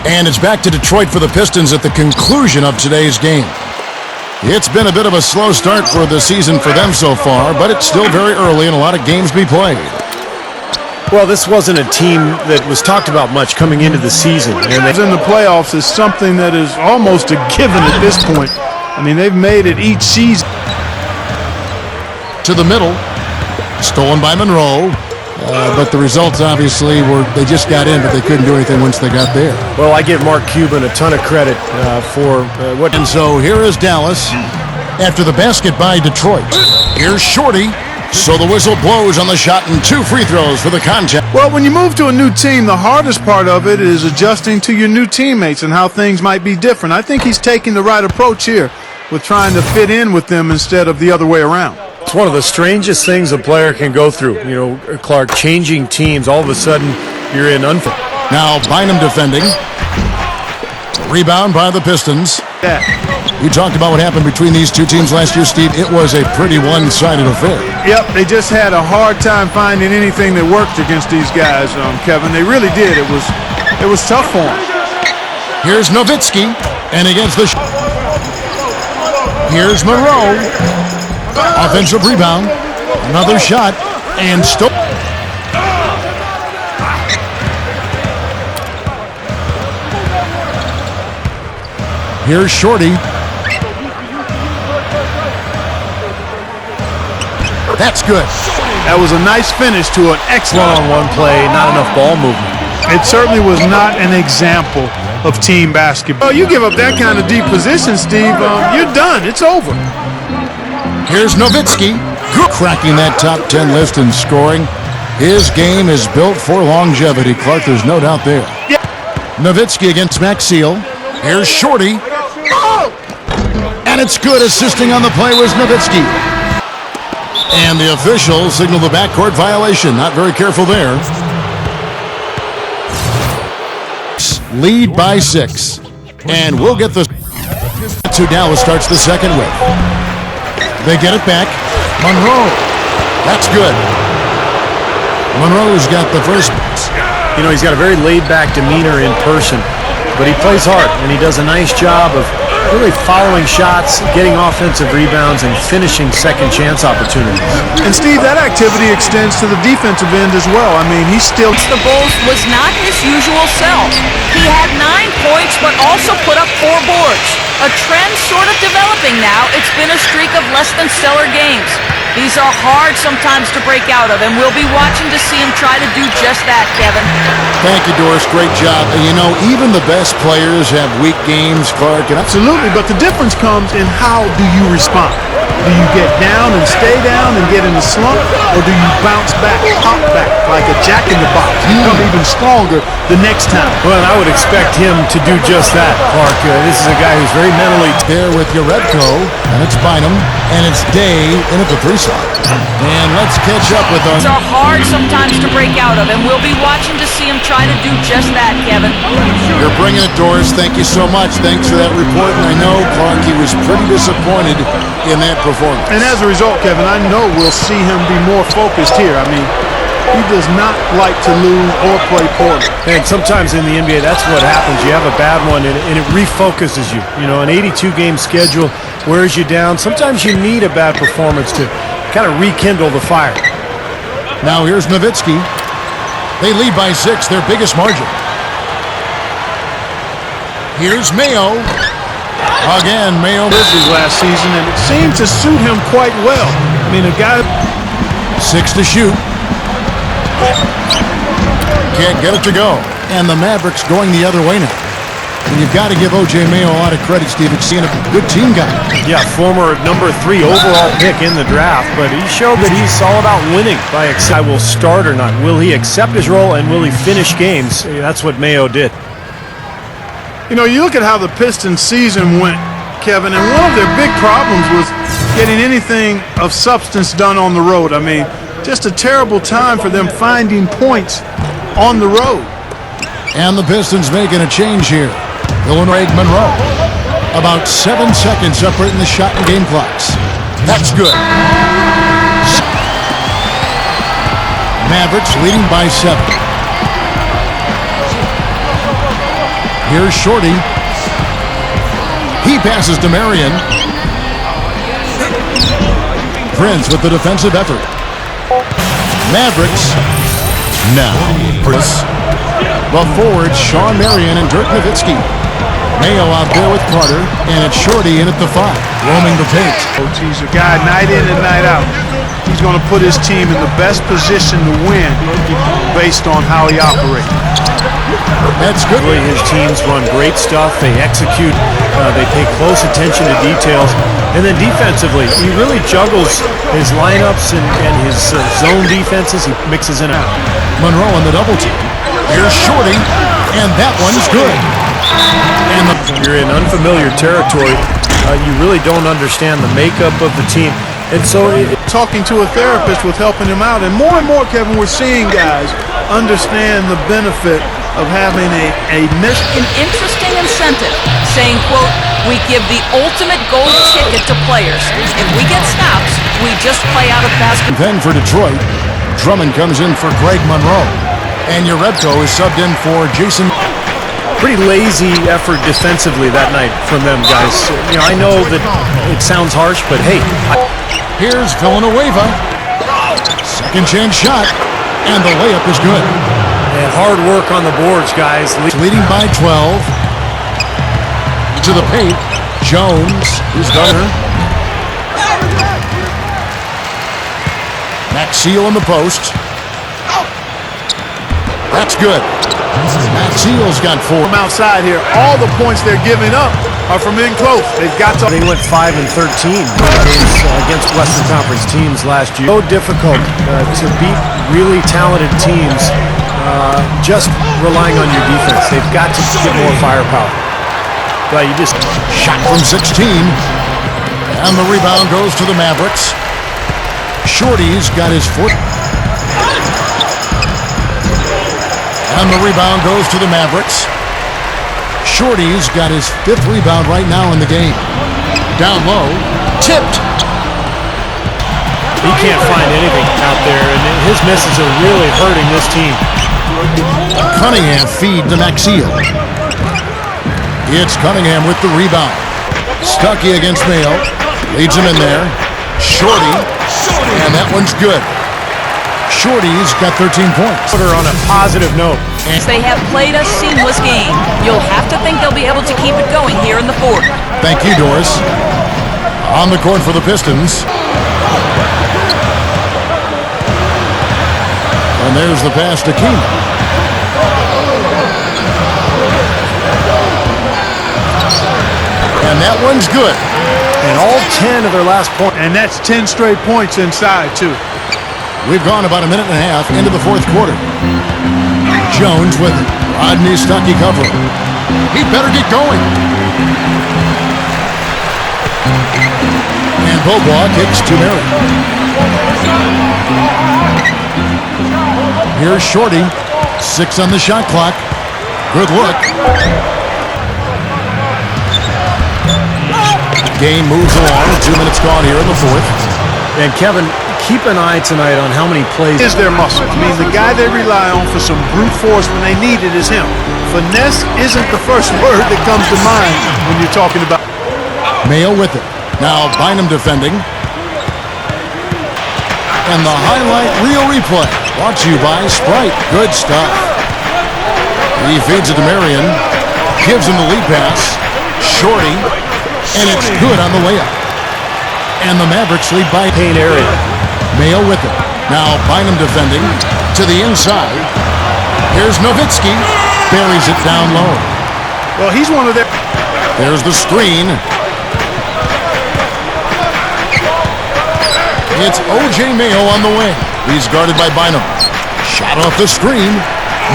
And it's back to Detroit for the Pistons at the conclusion of today's game. It's been a bit of a slow start for the season for them so far, but it's still very early and a lot of games to be played. Well, this wasn't a team that was talked about much coming into the season. And in the playoffs is something that is almost a given at this point. I mean, they've made it each season. To the middle, stolen by Monroe. But the results obviously were they just got in, but they couldn't do anything once they got there. Well, I give Mark Cuban a ton of credit for what. And so here is Dallas after the basket by Detroit. Here's Shorty. So the whistle blows on the shot and 2 free throws for the contact. Well, when you move to a new team, the hardest part of it is adjusting to your new teammates and how things might be different. I think he's taking the right approach here with trying to fit in with them instead of the other way around. It's one of the strangest things a player can go through. You know, Clark, changing teams, all of a sudden you're in unfair. Now Bynum defending. Rebound by the Pistons. Yeah. You talked about what happened between these two teams last year, Steve. It was a pretty one-sided affair. Yep, they just had a hard time finding anything that worked against these guys, Kevin. They really did. It was tough for them. Here's Nowitzki, and against the here's Monroe. Offensive rebound. Another shot, and still. Here's Shorty. That's good. That was a nice finish to an excellent one-on-one play, not enough ball movement. It certainly was not an example of team basketball. You give up that kind of deep position, Steve, you're done. It's over. Here's Nowitzki, cracking that top 10 list and scoring. His game is built for longevity, Clark. There's no doubt there. Yeah. Nowitzki against Maxiel. Here's Shorty. And it's good. Assisting on the play was Nowitzki. And the official signaled the backcourt violation. Not very careful there. Lead by 6. And we'll get the... That's who Dallas starts the second with. They get it back. Monroe. That's good. Monroe's got the first. You know, he's got a very laid-back demeanor in person, but he plays hard, and he does a nice job of really following shots, getting offensive rebounds, and finishing second-chance opportunities. And, Steve, that activity extends to the defensive end as well. I mean, he's still... The Bulls was not his usual self. He had 9 points, but also put up 4 boards. A trend sort of developing now. It's been a streak of less than stellar games. These are hard sometimes to break out of, and we'll be watching to see him try to do just that, Kevin. Thank you, Doris. Great job. And, you know, even the best players have weak games, Clark. And absolutely, but the difference comes in how do you respond. Do you get down and stay down and get in a slump, or do you bounce back, pop back like a jack-in-the-box? You come even stronger the next time. Well, I would expect him to do just that, Clark. This is a guy who's very mentally... There with Yaredko, and it's Bynum, and it's Day in at the 3 slot. And let's catch up with our... These are hard sometimes to break out of, and we'll be watching to see him try to do just that, Kevin. You're bringing it, Doris. Thank you so much. Thanks for that report. And I know, Clark, he was pretty disappointed in that performance. And as a result, Kevin, I know we'll see him be more focused here. I mean, he does not like to lose or play poorly. And sometimes in the NBA, that's what happens. You have a bad one, and it refocuses you. You know, an 82-game schedule wears you down. Sometimes you need a bad performance to kind of rekindle the fire. Now here's Nowitzki. They lead by 6, their biggest margin. Here's Mayo. Again, Mayo. Grizzlies last season, and it seemed to suit him quite well. I mean, a guy... 6 to shoot. Can't get it to go. And the Mavericks going the other way now. And you've got to give O.J. Mayo a lot of credit, Steve. It's seeing a good team guy. Yeah, former number 3 overall pick in the draft, but he showed that he's all about winning. By I will start or not. Will he accept his role, and will he finish games? That's what Mayo did. You know, you look at how the Pistons season went, Kevin, and one of their big problems was getting anything of substance done on the road. I mean, just a terrible time for them finding points on the road. And the Pistons making a change here. Illinois Monroe. About 7 seconds separating the shot and game clocks. That's good. Mavericks leading by 7. Here's Shorty. He passes to Marion. Prince with the defensive effort. Mavericks. Now, Prince. The forwards, Sean Marion and Dirk Nowitzki. Mayo out there with Carter, and it's Shorty in at the 5, roaming the paint. Coach, he's a guy night in and night out. He's going to put his team in the best position to win based on how he operates. That's good. His teams run great stuff. They execute. They pay close attention to details. And then defensively, he really juggles his lineups and his zone defenses. He mixes in and out. Monroe on the double team. Here's Shorty, and that one's good. And You're in unfamiliar territory. You really don't understand the makeup of the team. And so Talking to a therapist with helping him out. And more, Kevin, we're seeing guys understand the benefit of having a An interesting incentive, saying, quote, we give the ultimate gold ticket to players. If we get stops, we just play out of basketball. then for Detroit, Drummond comes in for Greg Monroe. And Urebko is subbed in for Jason. pretty lazy effort defensively that night from them, guys. You know, I know that it sounds harsh, but hey. Here's Villanueva. Second chance shot, and the layup is good. And hard work on the boards, guys. Leading by 12. To the paint. Jones is Gunner. Maxiel in the post. That's good. Maxiel's got 4. from outside here. All the points they're giving up are from in close. They've got to. They went 5 and 13 games against Western Conference teams last year. So difficult to beat really talented teams just relying on your defense. They've got to get more firepower. But you just Shot from 16. And the rebound goes to the Mavericks. Shorty's got his foot. And the rebound goes to the Mavericks. Shorty's got his 5th rebound right now in the game. Down low. Tipped. he can't find anything out there, and his misses are really hurting this team. Cunningham feed to Maxiel. It's Cunningham with the rebound. Stuckey against Mayo. Leads him in there. Shorty. And that one's good. Shorty's got 13 points. Put her on a positive note. They have played a seamless game. You'll have to think they'll be able to keep it going here in the 4th. Thank you, Doris. On the court for the Pistons. And there's the pass to Keenan. And that one's good. And all 10 of their last points. And that's 10 straight points inside, too. We've gone about a minute and a half into the 4th quarter. Jones with it. Rodney Stuckey covering. He better get going. And Beaubois kicks to Mary. Here's Shorty. 6 on the shot clock. Good look. Game moves along. 2 minutes gone here in the 4th. And Kevin, keep an eye tonight on how many plays. Is their muscle. I mean, the guy they rely on for some brute force when they need it is him. Finesse isn't the first word that comes to mind when you're talking about. Mayo with it. Now Bynum defending. And the highlight reel replay. Brought to you by Sprite. Good stuff. He feeds it to Marion. Gives him the lead pass. Shorty. And it's good on the layup. And the Mavericks lead by Paint area. Mayo with it. Now Bynum defending. To the inside. Here's Nowitzki. Buries it down low. Well, he's one of their. There's the screen. It's O.J. Mayo on the wing. He's guarded by Bynum. Shot off the screen.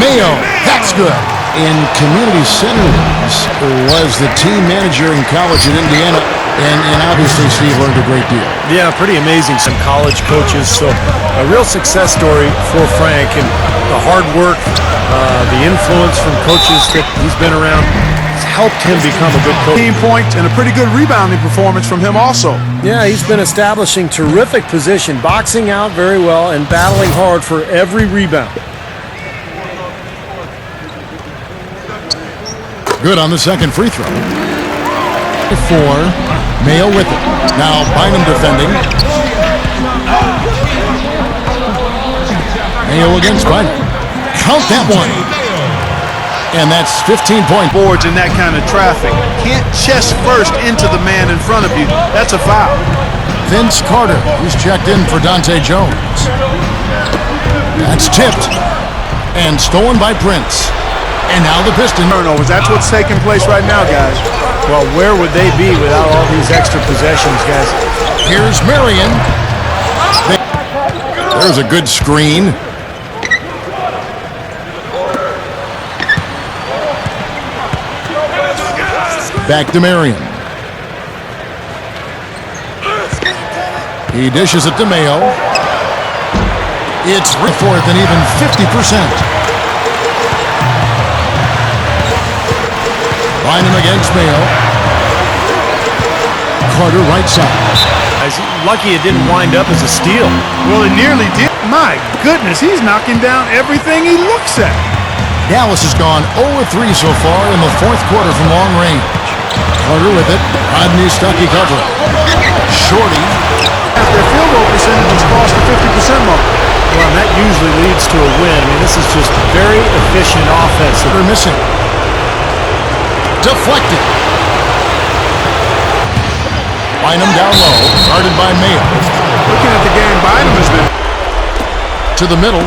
Mayo. That's good. In community centers was the team manager in college at Indiana. And obviously Steve learned a great deal. Yeah, pretty amazing. Some college coaches. So a real success story for Frank, and the hard work, the influence from coaches that he's been around has helped him become a good coach. 15 points and a pretty good rebounding performance from him also. Yeah, he's been establishing terrific position, boxing out very well, and battling hard for every rebound. Good on the second free throw. 4. Mayo with it. Now Bynum defending. Mayo against Bynum. Count that one. And that's 15 point boards in that kind of traffic. Can't chest first into the man in front of you. That's a foul. Vince Carter, who's checked in for Dante Jones. That's tipped and stolen by Prince. And now the Pistons. Turnovers. That's what's taking place right now, guys. Well, where would they be without all these extra possessions, guys? Here's Marion. There's a good screen. Back to Marion. He dishes it to Mayo. It's fourth and even 50%. Bynum against Mayo. Carter right side. Lucky it didn't wind up as a steal. Well, it nearly did. My goodness, he's knocking down everything he looks at. Dallas has gone 0-3 so far in the fourth quarter from long range. Carter with it. Rodney Stuckey covering. Shorty. Their field goal percentage has crossed the 50% mark. Well, and that usually leads to a win. I mean, this is just very efficient offense. They're missing. Deflected. Bynum down low. Guarded by Mayo. Looking at the game, Bynum has been to the middle.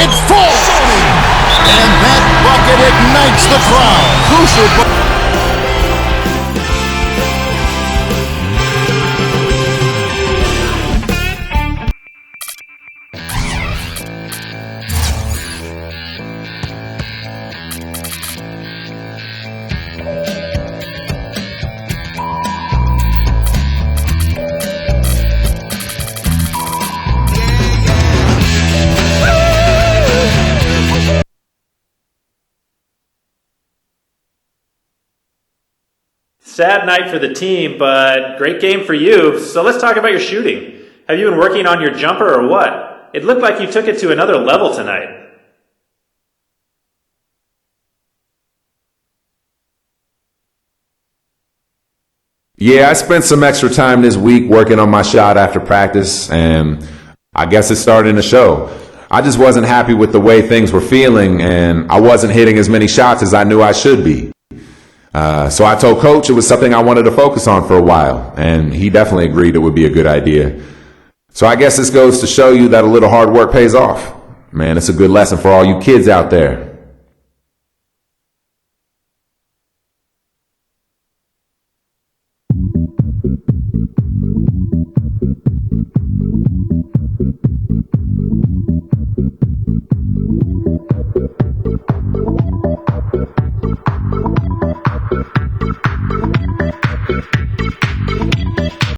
It falls! And that bucket ignites the crowd. crucial. Sad night for the team, but great game for you. So let's talk about your shooting. Have you been working on your jumper or what? It looked like you took it to another level tonight. Yeah, I spent some extra time this week working on my shot after practice, and I guess it started to show. I just wasn't happy with the way things were feeling, and I wasn't hitting as many shots as I knew I should be. So I told Coach it was something I wanted to focus on for a while, and he definitely agreed it would be a good idea. So I guess this goes to show you that a little hard work pays off. Man, it's a good lesson for all you kids out there.